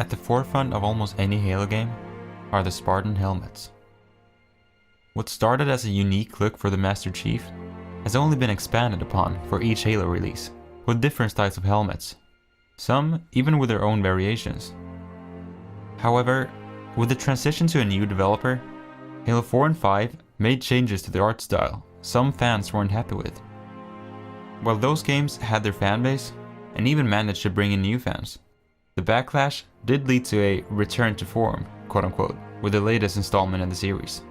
at the forefront of almost any Halo game are the Spartan helmets. What started as a unique look for the Master Chief has only been expanded upon for each Halo release, with different styles of helmets, some even with their own variations. However, with the transition to a new developer, Halo 4 and 5 made changes to the art style some fans weren't happy with. While those games had their fanbase, and even managed to bring in new fans, the backlash did lead to a return to form, quote unquote, with the latest installment in the series.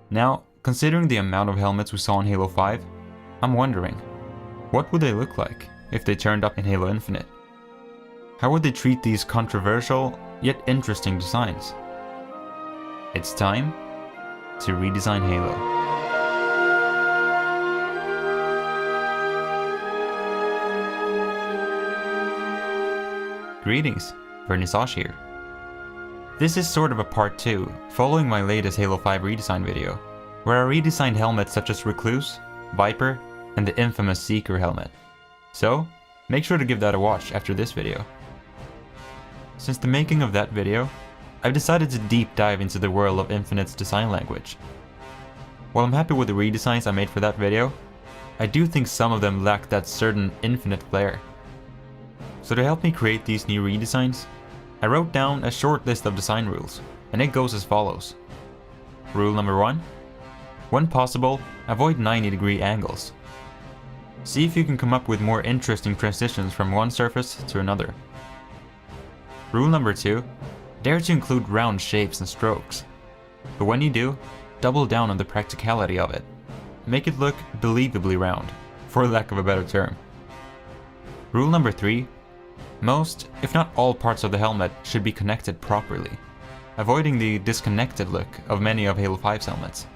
Now, considering the amount of helmets we saw in Halo 5, I'm wondering, what would they look like if they turned up in Halo Infinite? How would they treat these controversial, yet interesting designs? It's time to redesign Halo. Greetings, Vernissage here. This is sort of a part 2, following my latest Halo 5 redesign video, where I redesigned helmets such as Recluse, Viper, and the infamous Seeker helmet. So, make sure to give that a watch after this video. Since the making of that video, I've decided to deep dive into the world of Infinite's design language. While I'm happy with the redesigns I made for that video, I do think some of them lack that certain Infinite flair. So to help me create these new redesigns, I wrote down a short list of design rules, and it goes as follows. Rule number 1. When possible, avoid 90-degree angles. See if you can come up with more interesting transitions from one surface to another. Rule number 2. Dare to include round shapes and strokes. But when you do, double down on the practicality of it. Make it look believably round, for lack of a better term. Rule number 3. Most, if not all parts of the helmet should be connected properly, avoiding the disconnected look of many of Halo 5's helmets.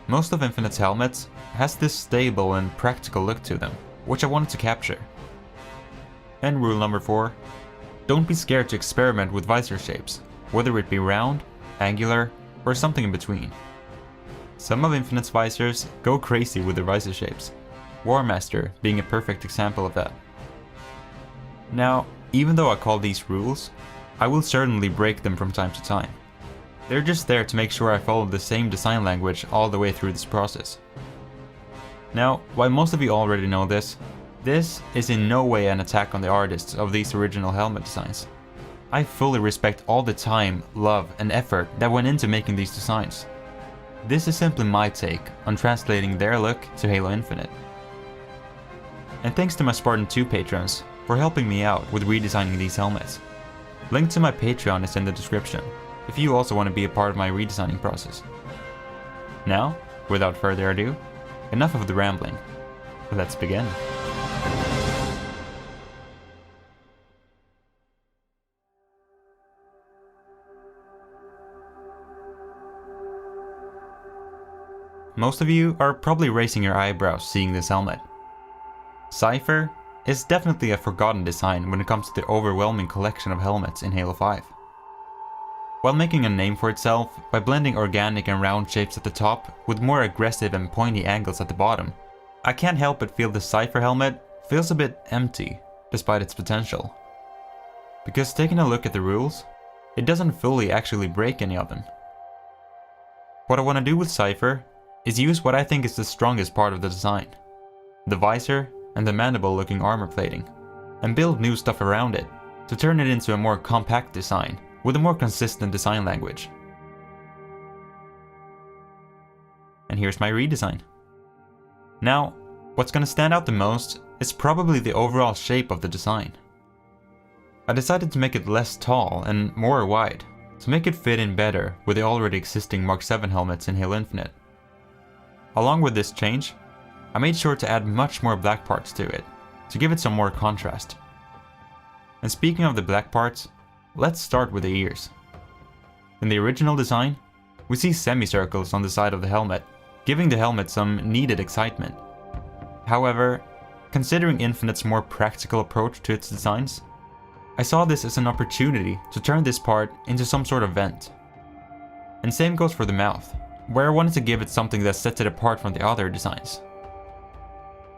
Most of Infinite's helmets has this stable and practical look to them, which I wanted to capture. And rule number 4, don't be scared to experiment with visor shapes, whether it be round, angular, or something in between. Some of Infinite's visors go crazy with their visor shapes, War Master being a perfect example of that. Now, even though I call these rules, I will certainly break them from time to time. They're just there to make sure I follow the same design language all the way through this process. Now, while most of you already know this is in no way an attack on the artists of these original helmet designs. I fully respect all the time, love, and effort that went into making these designs. This is simply my take on translating their look to Halo Infinite. And thanks to my Spartan 2 patrons for helping me out with redesigning these helmets. Link to my Patreon is in the description, if you also want to be a part of my redesigning process. Now, without further ado, enough of the rambling. Let's begin. Most of you are probably raising your eyebrows seeing this helmet. Cipher is definitely a forgotten design when it comes to the overwhelming collection of helmets in Halo 5. While making a name for itself by blending organic and round shapes at the top with more aggressive and pointy angles at the bottom, I can't help but feel the Cipher helmet feels a bit empty despite its potential. Because taking a look at the rules, it doesn't fully actually break any of them. What I want to do with Cipher is use what I think is the strongest part of the design, the visor and the mandible looking armor plating, and build new stuff around it to turn it into a more compact design with a more consistent design language. And here's my redesign. Now, what's gonna stand out the most is probably the overall shape of the design. I decided to make it less tall and more wide, to make it fit in better with the already existing Mark 7 helmets in Halo Infinite. Along with this change, I made sure to add much more black parts to it, to give it some more contrast. And speaking of the black parts, let's start with the ears. In the original design, we see semicircles on the side of the helmet, giving the helmet some needed excitement. However, considering Infinite's more practical approach to its designs, I saw this as an opportunity to turn this part into some sort of vent. And same goes for the mouth, where I wanted to give it something that sets it apart from the other designs.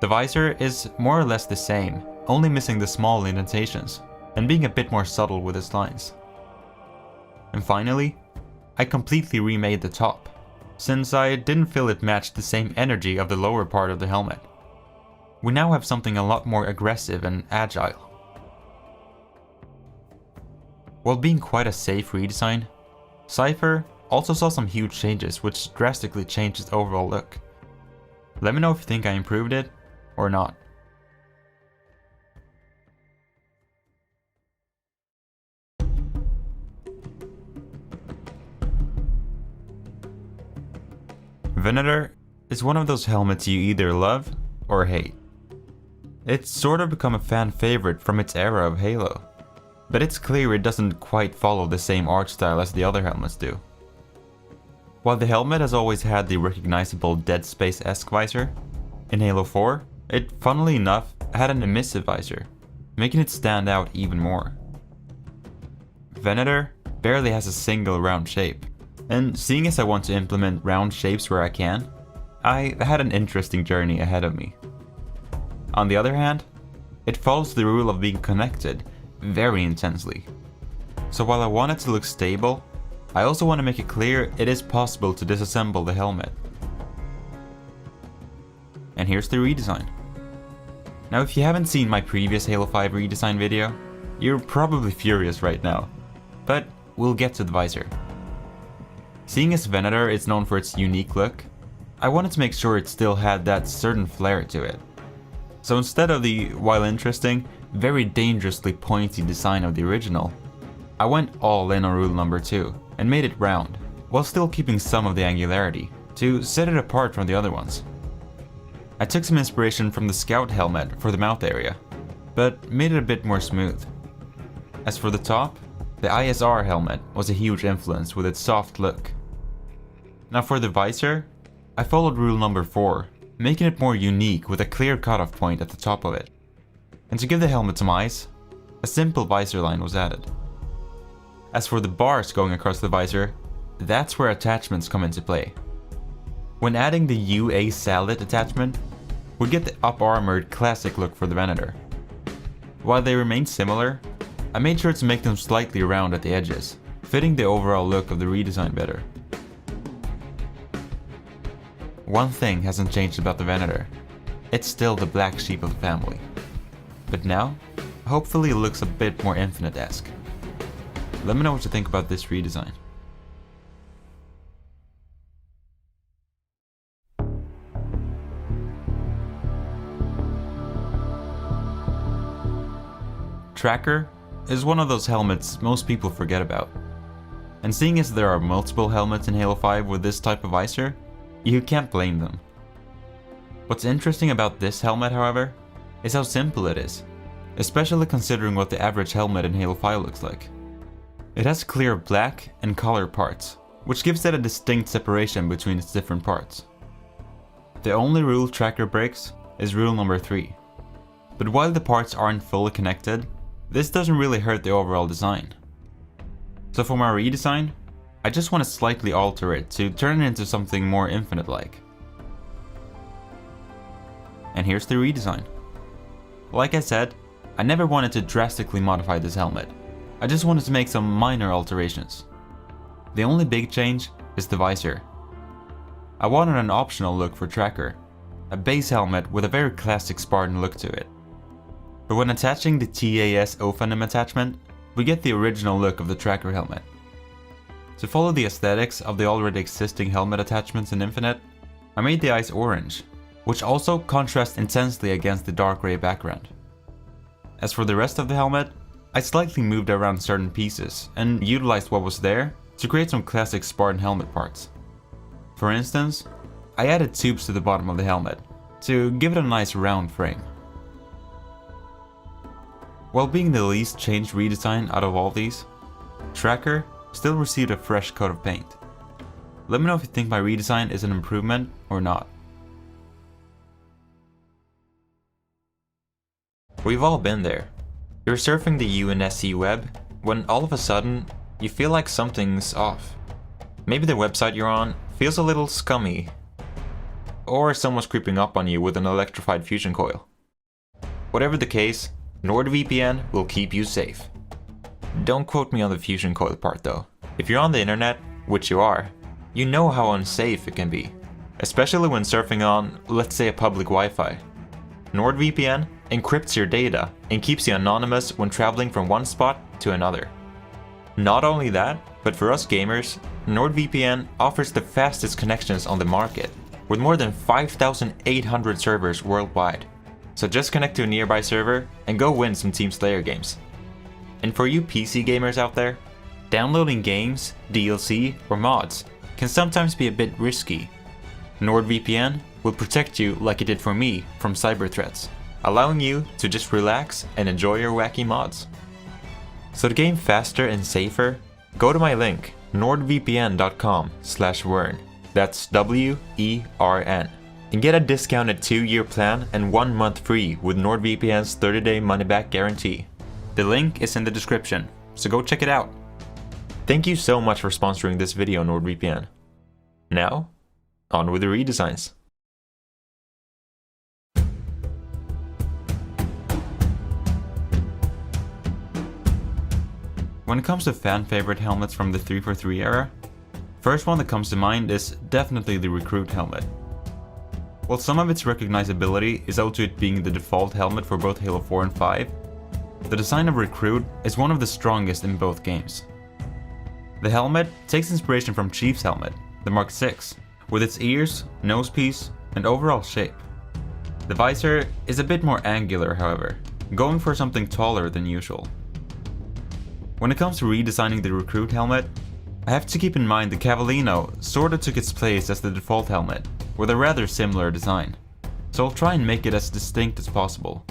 The visor is more or less the same, only missing the small indentations, and being a bit more subtle with its lines. And finally, I completely remade the top, since I didn't feel it matched the same energy of the lower part of the helmet. We now have something a lot more aggressive and agile. While being quite a safe redesign, Cipher also saw some huge changes which drastically changed its overall look. Let me know if you think I improved it or not. Venator is one of those helmets you either love or hate. It's sort of become a fan favorite from its era of Halo, but it's clear it doesn't quite follow the same art style as the other helmets do. While the helmet has always had the recognizable Dead Space-esque visor, in Halo 4, it funnily enough had an emissive visor, making it stand out even more. Venator barely has a single round shape, and seeing as I want to implement round shapes where I can, I had an interesting journey ahead of me. On the other hand, it follows the rule of being connected very intensely. So while I want it to look stable, I also want to make it clear it is possible to disassemble the helmet. And here's the redesign. Now if you haven't seen my previous Halo 5 redesign video, you're probably furious right now, but we'll get to the visor. Seeing as Venator is known for its unique look, I wanted to make sure it still had that certain flair to it. So instead of the, while interesting, very dangerously pointy design of the original, I went all in on rule number 2 and made it round, while still keeping some of the angularity, to set it apart from the other ones. I took some inspiration from the Scout helmet for the mouth area, but made it a bit more smooth. As for the top, the ISR helmet was a huge influence with its soft look. Now for the visor, I followed rule number 4, making it more unique with a clear cutoff point at the top of it. And to give the helmet some eyes, a simple visor line was added. As for the bars going across the visor, that's where attachments come into play. When adding the UA Salad attachment, we get the up-armored classic look for the Venator. While they remain similar, I made sure to make them slightly round at the edges, fitting the overall look of the redesign better. One thing hasn't changed about the Venator. It's still the black sheep of the family. But now, hopefully it looks a bit more Infinite-esque. Let me know what you think about this redesign. Tracker is one of those helmets most people forget about. And seeing as there are multiple helmets in Halo 5 with this type of visor, you can't blame them. What's interesting about this helmet, however, is how simple it is, especially considering what the average helmet in Halo 5 looks like. It has clear black and color parts, which gives it a distinct separation between its different parts. The only rule Tracker breaks is rule number 3. But while the parts aren't fully connected, this doesn't really hurt the overall design. So for my redesign, I just want to slightly alter it to turn it into something more Infinite-like. And here's the redesign. Like I said, I never wanted to drastically modify this helmet. I just wanted to make some minor alterations. The only big change is the visor. I wanted an optional look for Tracker, a base helmet with a very classic Spartan look to it. But when attaching the TAS O-Phenom attachment, we get the original look of the Tracker helmet. To follow the aesthetics of the already existing helmet attachments in Infinite, I made the eyes orange, which also contrasts intensely against the dark grey background. As for the rest of the helmet, I slightly moved around certain pieces and utilized what was there to create some classic Spartan helmet parts. For instance, I added tubes to the bottom of the helmet to give it a nice round frame. While being the least changed redesign out of all these, Tracker still received a fresh coat of paint. Let me know if you think my redesign is an improvement or not. We've all been there. You're surfing the UNSC web when all of a sudden you feel like something's off. Maybe the website you're on feels a little scummy, or someone's creeping up on you with an electrified fusion coil. Whatever the case, NordVPN will keep you safe. Don't quote me on the fusion coil part though. If you're on the internet, which you are, you know how unsafe it can be, especially when surfing on, let's say, a public Wi-Fi. NordVPN encrypts your data and keeps you anonymous when traveling from one spot to another. Not only that, but for us gamers, NordVPN offers the fastest connections on the market, with more than 5,800 servers worldwide. So just connect to a nearby server and go win some Team Slayer games. And for you PC gamers out there, downloading games, DLC, or mods can sometimes be a bit risky. NordVPN will protect you like it did for me from cyber threats, allowing you to just relax and enjoy your wacky mods. So to game faster and safer, go to my link nordvpn.com/wern, that's WERN, and get a discounted 2-year plan and 1 month free with NordVPN's 30-day money-back guarantee. The link is in the description, so go check it out. Thank you so much for sponsoring this video, NordVPN. Now, on with the redesigns. When it comes to fan favorite helmets from the 343 era, first one that comes to mind is definitely the Recruit helmet. While some of its recognizability is owed to it being the default helmet for both Halo 4 and 5, the design of Recruit is one of the strongest in both games. The helmet takes inspiration from Chief's helmet, the Mark VI, with its ears, nosepiece, and overall shape. The visor is a bit more angular, however, going for something taller than usual. When it comes to redesigning the Recruit helmet, I have to keep in mind the Cavallino sorta took its place as the default helmet, with a rather similar design, so I'll try and make it as distinct as possible,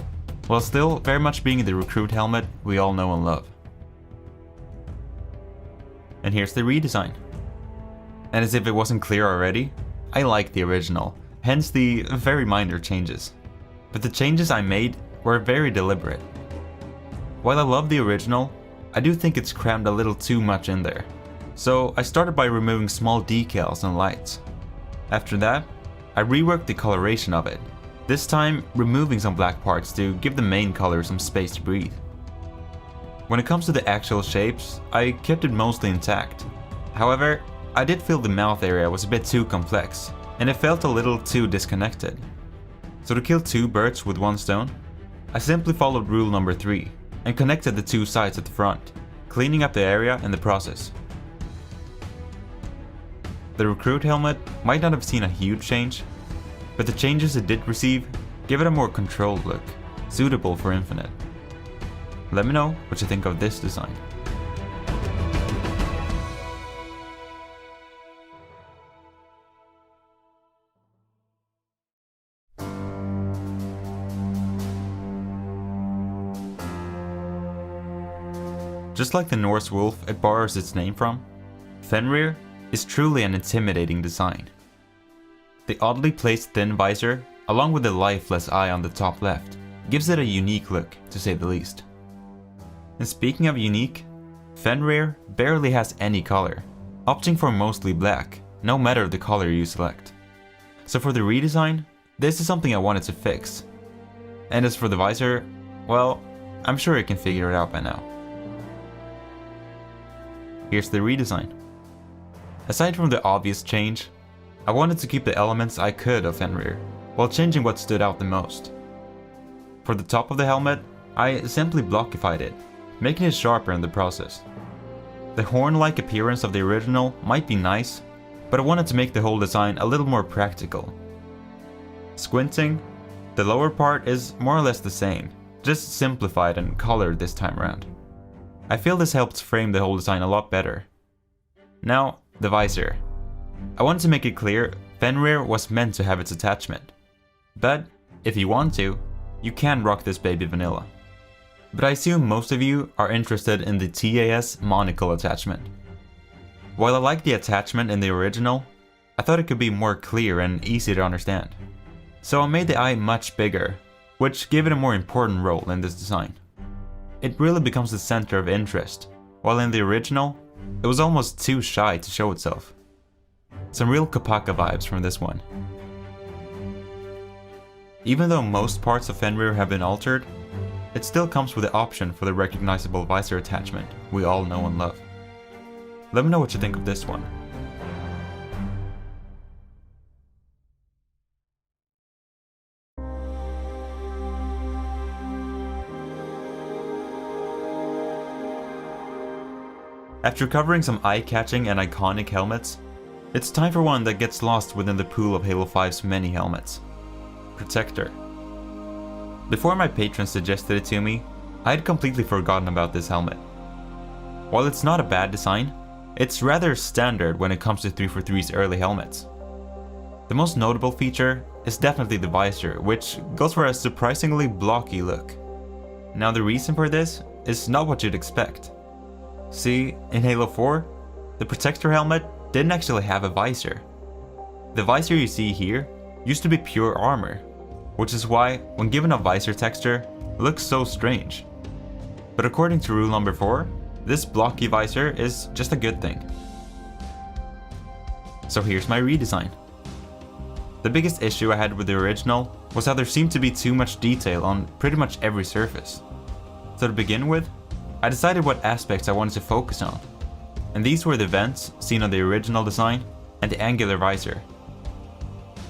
while still very much being the Recruit helmet we all know and love. And here's the redesign. And as if it wasn't clear already, I like the original, hence the very minor changes. But the changes I made were very deliberate. While I love the original, I do think it's crammed a little too much in there. So I started by removing small decals and lights. After that, I reworked the coloration of it, this time removing some black parts to give the main color some space to breathe. When it comes to the actual shapes, I kept it mostly intact. However, I did feel the mouth area was a bit too complex, and it felt a little too disconnected. So to kill 2 birds with 1 stone, I simply followed rule number 3 and connected the 2 sides at the front, cleaning up the area in the process. The Recruit helmet might not have seen a huge change, but the changes it did receive give it a more controlled look, suitable for Infinite. Let me know what you think of this design. Just like the Norse wolf it borrows its name from, Fenrir is truly an intimidating design. The oddly placed thin visor, along with the lifeless eye on the top left, gives it a unique look, to say the least. And speaking of unique, Fenrir barely has any color, opting for mostly black, no matter the color you select. So for the redesign, this is something I wanted to fix. And as for the visor, well, I'm sure you can figure it out by now. Here's the redesign. Aside from the obvious change, I wanted to keep the elements I could of Fenrir, while changing what stood out the most. For the top of the helmet, I simply blockified it, making it sharper in the process. The horn-like appearance of the original might be nice, but I wanted to make the whole design a little more practical. Squinting, the lower part is more or less the same, just simplified and colored this time around. I feel this helps frame the whole design a lot better. Now, the visor. I wanted to make it clear Fenrir was meant to have its attachment. But, if you want to, you can rock this baby vanilla. But I assume most of you are interested in the TAS monocle attachment. While I like the attachment in the original, I thought it could be more clear and easy to understand. So I made the eye much bigger, which gave it a more important role in this design. It really becomes the center of interest, while in the original, it was almost too shy to show itself. Some real Kopaka vibes from this one. Even though most parts of Fenrir have been altered, it still comes with the option for the recognizable visor attachment we all know and love. Let me know what you think of this one. After covering some eye-catching and iconic helmets, it's time for one that gets lost within the pool of Halo 5's many helmets. Protector. Before my patrons suggested it to me, I had completely forgotten about this helmet. While it's not a bad design, it's rather standard when it comes to 343's early helmets. The most notable feature is definitely the visor, which goes for a surprisingly blocky look. Now the reason for this is not what you'd expect. See, in Halo 4, the Protector helmet didn't actually have a visor. The visor you see here used to be pure armor, which is why, when given a visor texture, it looks so strange. But according to rule number 4, this blocky visor is just a good thing. So here's my redesign. The biggest issue I had with the original was how there seemed to be too much detail on pretty much every surface. So to begin with, I decided what aspects I wanted to focus on, and these were the vents seen on the original design and the angular visor.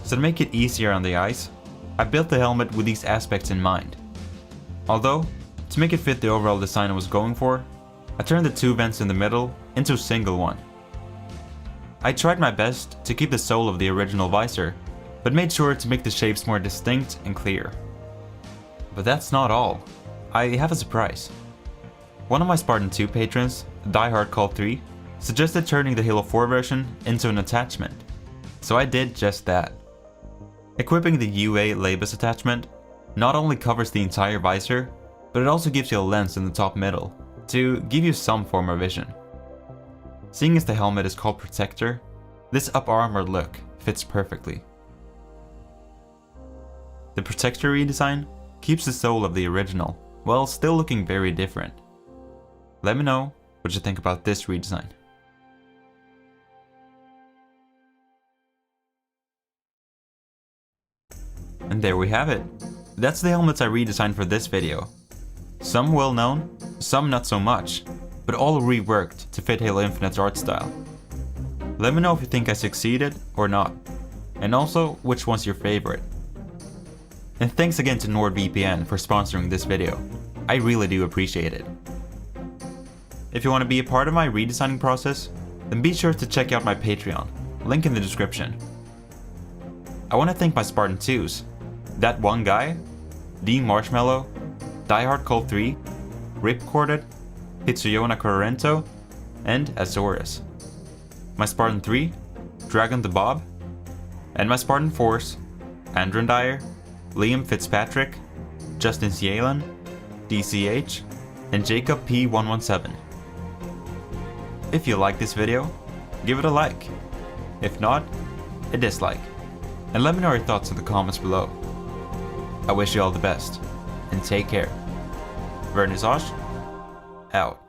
So to make it easier on the eyes, I built the helmet with these aspects in mind. Although, to make it fit the overall design I was going for, I turned the two vents in the middle into a single one. I tried my best to keep the soul of the original visor, but made sure to make the shapes more distinct and clear. But that's not all. I have a surprise. One of my Spartan 2 patrons, DieHardCall3, suggested turning the Halo 4 version into an attachment, so I did just that. Equipping the UA Labus attachment not only covers the entire visor, but it also gives you a lens in the top middle, to give you some form of vision. Seeing as the helmet is called Protector, this up-armored look fits perfectly. The Protector redesign keeps the soul of the original, while still looking very different. Let me know what you think about this redesign. And there we have it. That's the helmets I redesigned for this video. Some well known, some not so much, but all reworked to fit Halo Infinite's art style. Let me know if you think I succeeded or not, and also which one's your favorite. And thanks again to NordVPN for sponsoring this video. I really do appreciate it. If you want to be a part of my redesigning process, then be sure to check out my Patreon, link in the description. I want to thank my Spartan 2s, That One Guy, Dean Marshmallow, DieHardCall3, Ripcorded, Hitsuyona Corrento, and Azorus. My Spartan 3, Dragon the Bob, and my Spartan 4s, Andron Dyer, Liam Fitzpatrick, Justin Cialan, DCH, and Jacob P117. If you like this video, give it a like. If not, a dislike. And let me know your thoughts in the comments below. I wish you all the best, and take care. Vernissage, out.